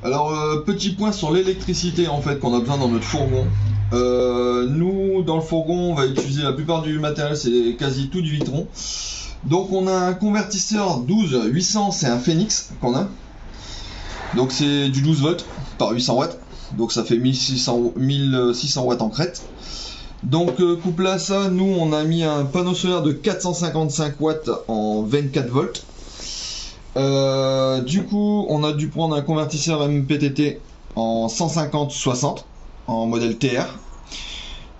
Alors, petit point sur l'électricité en fait qu'on a besoin dans notre fourgon. Nous, dans le fourgon, on va utiliser la plupart du matériel, c'est quasi tout du Victron. Donc on a un convertisseur 12-800, c'est un Phoenix qu'on a. Donc c'est du 12 volts par 800 watts. Donc ça fait 1600 watts en crête. Donc couplé à ça, nous on a mis un panneau solaire de 455 watts en 24 volts. Du coup, on a dû prendre un convertisseur MPPT en 150-60 en modèle TR.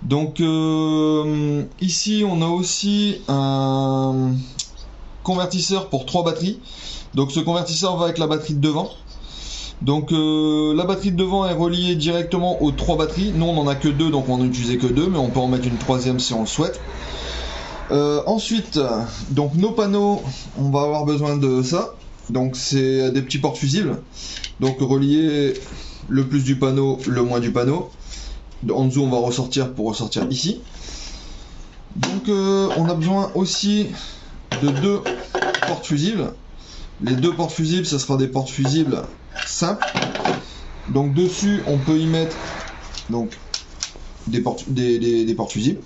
Donc ici, on a aussi un convertisseur pour 3 batteries. Donc ce convertisseur va avec la batterie de devant. Donc la batterie de devant est reliée directement aux 3 batteries. Nous, on en a que 2, donc on n'utilisait que 2, mais on peut en mettre une troisième si on le souhaite. Ensuite, donc nos panneaux, on va avoir besoin de ça. Donc c'est des petits portes fusibles. Donc relier le plus du panneau, le moins du panneau. En dessous, on va ressortir pour ressortir ici. Donc on a besoin aussi de 2 portes fusibles. Les 2 portes fusibles, ça sera des portes fusibles simples. Donc dessus, on peut y mettre donc des portes fusibles.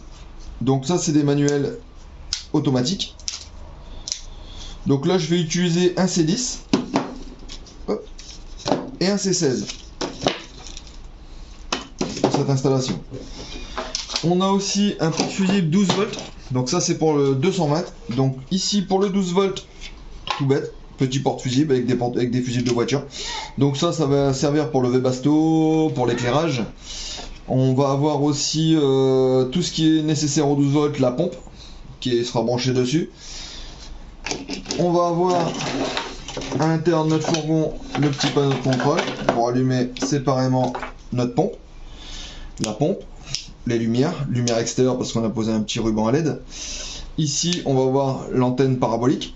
Donc ça, c'est des manuels automatiques. Donc là, je vais utiliser un C10 et un C16 pour cette installation. On a aussi un porte-fusible 12 volts. Donc ça, c'est pour le 220. Donc ici, pour le 12 volts, tout bête, petit porte-fusible avec des fusibles de voiture. Donc ça va servir pour le Webasto, pour l'éclairage. On va avoir aussi tout ce qui est nécessaire au 12 volts, la pompe qui sera branchée dessus. On va avoir à l'intérieur de notre fourgon le petit panneau de contrôle pour allumer séparément notre pompe, la pompe, les lumière extérieure parce qu'on a posé un petit ruban à LED. Ici, on va voir l'antenne parabolique.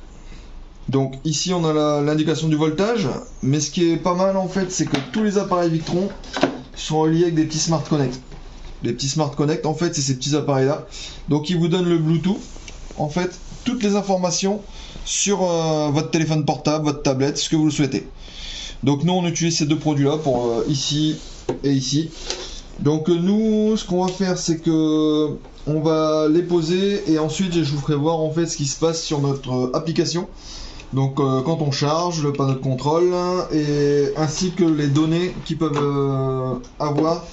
Donc ici, on a l'indication du voltage, mais ce qui est pas mal en fait, c'est que tous les appareils Victron sont reliés avec des petits Smart Connect. Les petits Smart Connect, en fait, c'est ces petits appareils là. Donc ils vous donnent le Bluetooth, en fait, toutes les informations sur votre téléphone portable, votre tablette, ce que vous le souhaitez. Donc nous, on utilise ces deux produits là pour ici et ici. Donc nous, ce qu'on va faire, c'est que on va les poser et ensuite je vous ferai voir en fait ce qui se passe sur notre application. Donc quand on charge, le panneau de contrôle et ainsi que les données qu'ils peuvent avoir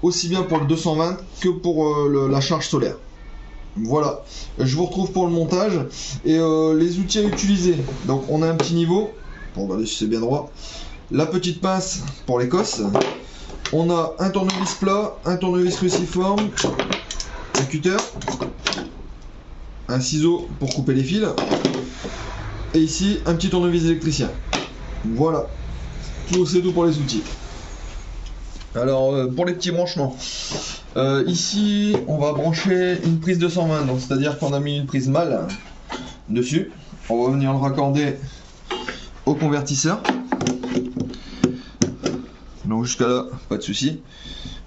aussi bien pour le 220 que pour la charge solaire. Voilà, je vous retrouve pour le montage et les outils à utiliser. Donc on a un petit niveau pour regarder si c'est bien droit, la petite pince pour les cosses, on a un tournevis plat, un tournevis cruciforme, un cutter, un ciseau pour couper les fils et ici un petit tournevis électricien. Voilà, c'est tout pour les outils. Alors pour les petits branchements, ici on va brancher une prise 220, donc c'est-à-dire qu'on a mis une prise mâle dessus. On va venir le raccorder au convertisseur. Donc jusqu'à là, pas de souci.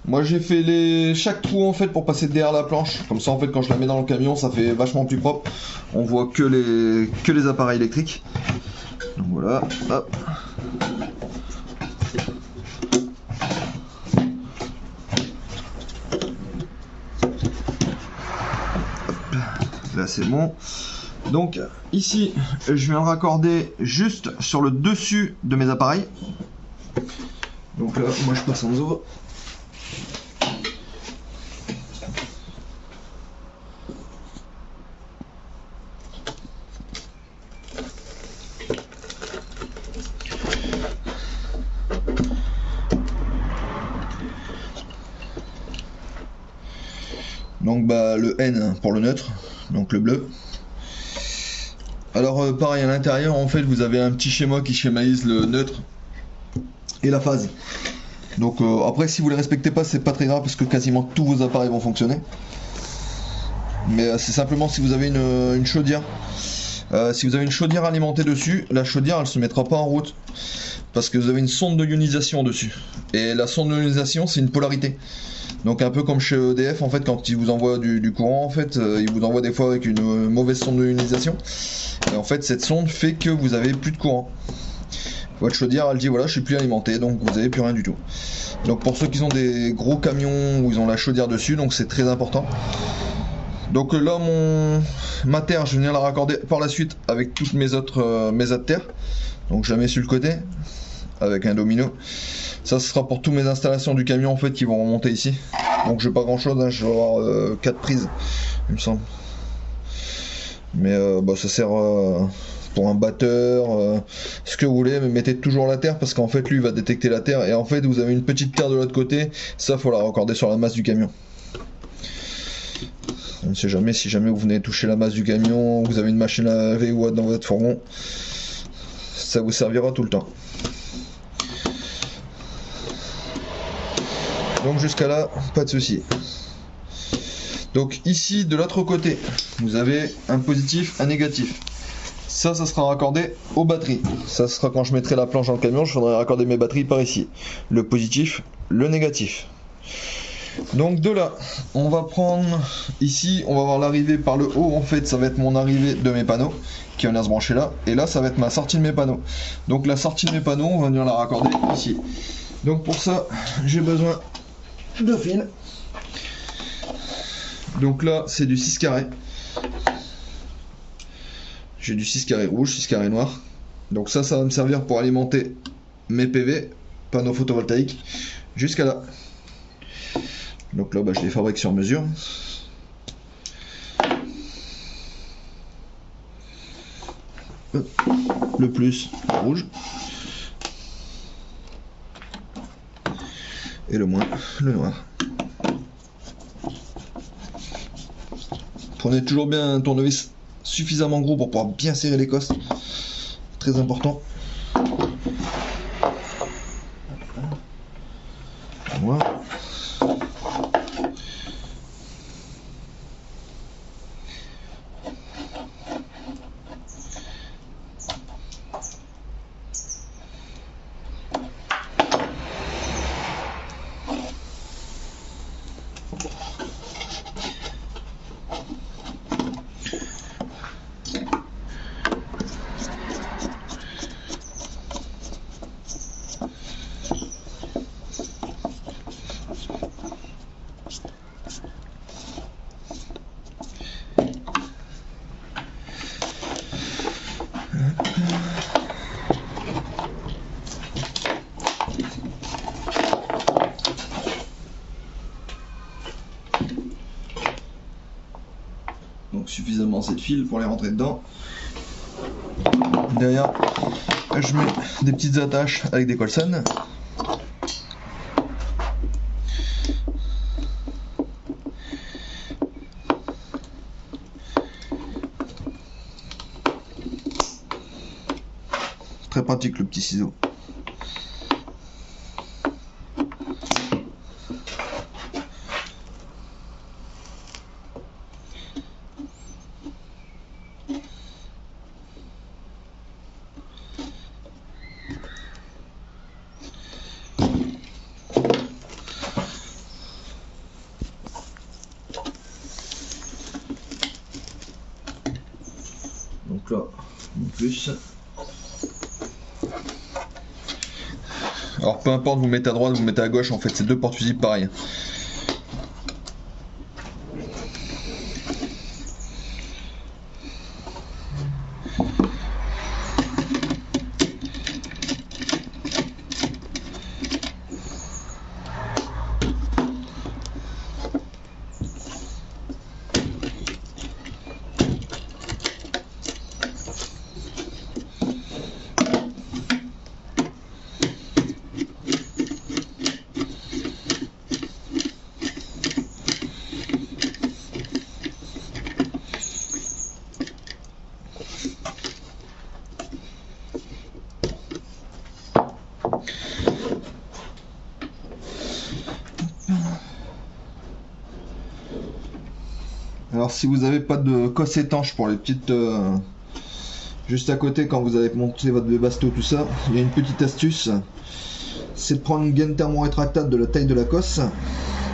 Moi j'ai fait chaque trou en fait pour passer derrière la planche. Comme ça en fait quand je la mets dans le camion, ça fait vachement plus propre. On voit que les appareils électriques. Donc voilà, hop. Là c'est bon. Donc ici je viens le raccorder juste sur le dessus de mes appareils. Donc là moi je passe en dessous. Donc bah le N pour le neutre, donc le bleu. Alors pareil à l'intérieur en fait vous avez un petit schéma qui schématise le neutre et la phase. Donc après si vous les respectez pas c'est pas très grave parce que quasiment tous vos appareils vont fonctionner. Mais c'est simplement si vous avez une chaudière. Si vous avez une chaudière alimentée dessus, la chaudière elle se mettra pas en route parce que vous avez une sonde de ionisation dessus. Et la sonde de ionisation c'est une polarité. Donc un peu comme chez EDF en fait quand ils vous envoient du courant en fait, ils vous envoient des fois avec une mauvaise sonde de ionisation. Et en fait cette sonde fait que vous avez plus de courant. votre chaudière elle dit voilà je suis plus alimenté, donc vous avez plus rien du tout. Donc pour ceux qui ont des gros camions où ils ont la chaudière dessus, donc c'est très important. Donc là ma terre je vais venir la raccorder par la suite avec toutes mes autres terres. Donc je la mets sur le côté avec un domino. Ça ce sera pour toutes mes installations du camion en fait qui vont remonter ici. Donc je vais pas grand chose, hein, je vais avoir 4 prises il me semble. Mais ça sert pour un batteur, ce que vous voulez, mais mettez toujours la terre parce qu'en fait lui il va détecter la terre et en fait vous avez une petite terre de l'autre côté, ça faut la raccorder sur la masse du camion. On ne sait jamais, si jamais vous venez toucher la masse du camion, vous avez une machine à laver ou autre dans votre fourgon, ça vous servira tout le temps. Donc jusqu'à là, pas de souci. Donc ici de l'autre côté, vous avez un positif, un négatif. Ça sera raccordé aux batteries. Ça sera quand je mettrai la planche dans le camion, je faudrai raccorder mes batteries par ici. Le positif, le négatif. Donc de là, on va prendre ici, on va voir l'arrivée par le haut. En fait, ça va être mon arrivée de mes panneaux qui va venir se brancher là. Et là, ça va être ma sortie de mes panneaux. Donc la sortie de mes panneaux, on va venir la raccorder ici. Donc pour ça, j'ai besoin de fil. Donc là, c'est du 6 carrés. J'ai du 6 carrés rouge, 6 carrés noir. Donc ça va me servir pour alimenter mes PV, panneaux photovoltaïques, jusqu'à là. Donc là, je les fabrique sur mesure. Le plus, le rouge. Et le moins, le noir. Prenez toujours bien un tournevis suffisamment gros pour pouvoir bien serrer l'écosse. Très important. Voilà. Donc suffisamment assez de fil pour les rentrer dedans. Derrière, je mets des petites attaches avec des colsons. Très pratique le petit ciseau. Donc là, en plus. Alors peu importe, vous mettez à droite, vous mettez à gauche, en fait c'est deux porte-fusibles pareils. Alors si vous n'avez pas de cosse étanche pour les petites... juste à côté quand vous allez monter votre Webasto tout ça, il y a une petite astuce. C'est de prendre une gaine thermo-rétractable de la taille de la cosse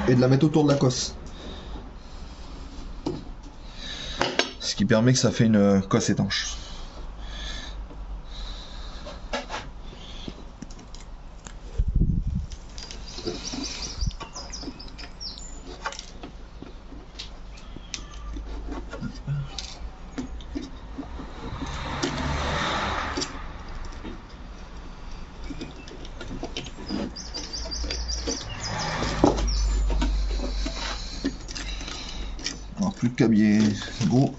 et de la mettre autour de la cosse. Ce qui permet que ça fait une cosse étanche. Alors plus le câble est gros,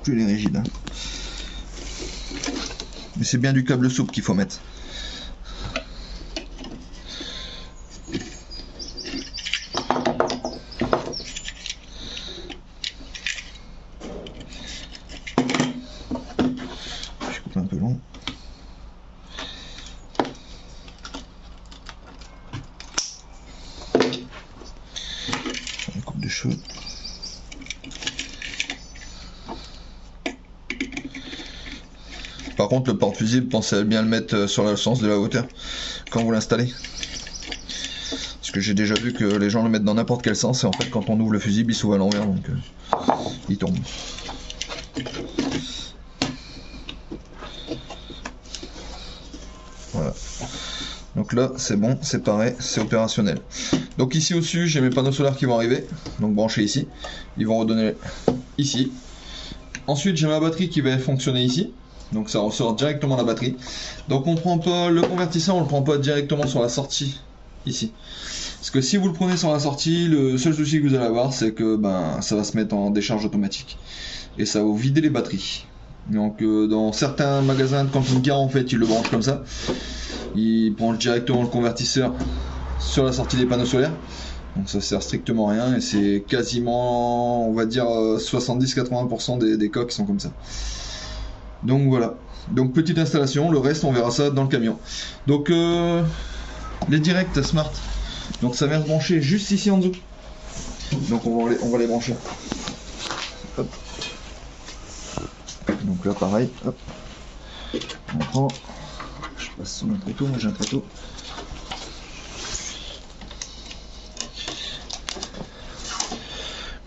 plus il est rigide. Hein. Mais c'est bien du câble souple qu'il faut mettre. Je coupe un peu long. Une coupe de cheveux. Par contre, le porte-fusible, pensez à bien le mettre sur le sens de la hauteur quand vous l'installez. Parce que j'ai déjà vu que les gens le mettent dans n'importe quel sens et en fait, quand on ouvre le fusible, il s'ouvre à l'envers donc il tombe. Voilà. Donc là, c'est bon, c'est pareil, c'est opérationnel. Donc ici au-dessus, j'ai mes panneaux solaires qui vont arriver, donc branchés ici. Ils vont redonner ici. Ensuite, j'ai ma batterie qui va fonctionner ici. Donc ça ressort directement la batterie. Donc on prend pas le convertisseur, on le prend pas directement sur la sortie ici. Parce que si vous le prenez sur la sortie, le seul souci que vous allez avoir, c'est que ça va se mettre en décharge automatique et ça va vous vider les batteries. Donc dans certains magasins de camping-car, en fait, ils le branchent comme ça. Ils branchent directement le convertisseur sur la sortie des panneaux solaires. Donc ça sert strictement à rien et c'est quasiment, on va dire, 70-80% des cas qui sont comme ça. Donc voilà, donc petite installation, le reste on verra ça dans le camion. Donc les directs smart, donc ça vient se brancher juste ici en dessous. Donc on va les brancher. Hop. Donc là pareil, hop. On prend, je passe sur mon tréteau, moi j'ai un tréteau.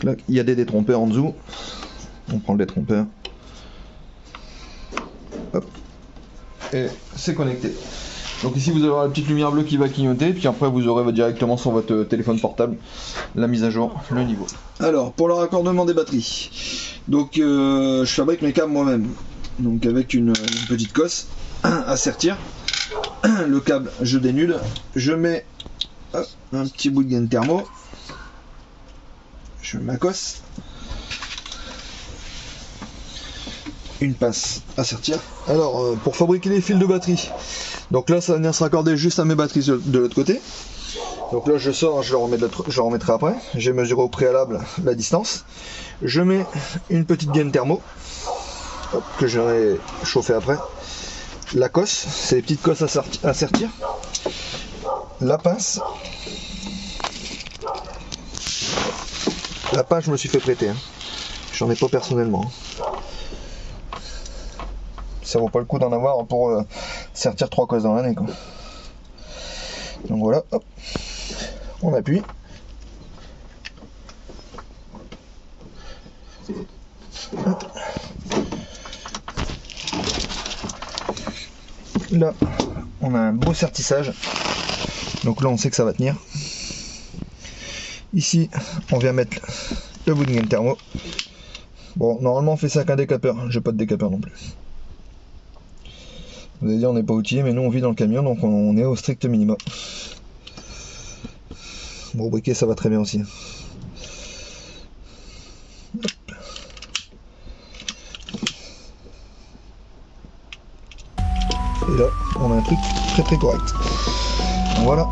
Là il y a des détrompeurs en dessous, on prend le détrompeur. Hop. Et c'est connecté. Donc ici vous allez avoir la petite lumière bleue qui va clignoter, puis après vous aurez directement sur votre téléphone portable la mise à jour, le niveau. Alors pour le raccordement des batteries, donc je fabrique mes câbles moi-même, donc avec une petite cosse à sertir. Le câble je dénude, je mets un petit bout de gaine thermo, je mets ma cosse, une pince à sertir. Alors pour fabriquer les fils de batterie, donc là ça va venir se raccorder juste à mes batteries de l'autre côté. Donc là je sors, je le remettrai après. J'ai mesuré au préalable la distance. Je mets une petite gaine thermo que j'aurai chauffé après. La cosse, c'est les petites cosses à sertir. La pince. La pince je me suis fait prêter. J'en ai pas personnellement. Ça vaut pas le coup d'en avoir pour sertir 3 cosses dans l'année quoi. Donc voilà, hop, on appuie. Là, on a un beau sertissage. Donc là, on sait que ça va tenir. Ici, on vient mettre le bout de gaine thermo. Bon, normalement, on fait ça avec un décapeur. J'ai pas de décapeur non plus. Vous allez dire on n'est pas outillé, mais nous on vit dans le camion donc on est au strict minimum. Bon, au briquet ça va très bien aussi. Hop. Et là on a un truc très très correct. Donc voilà.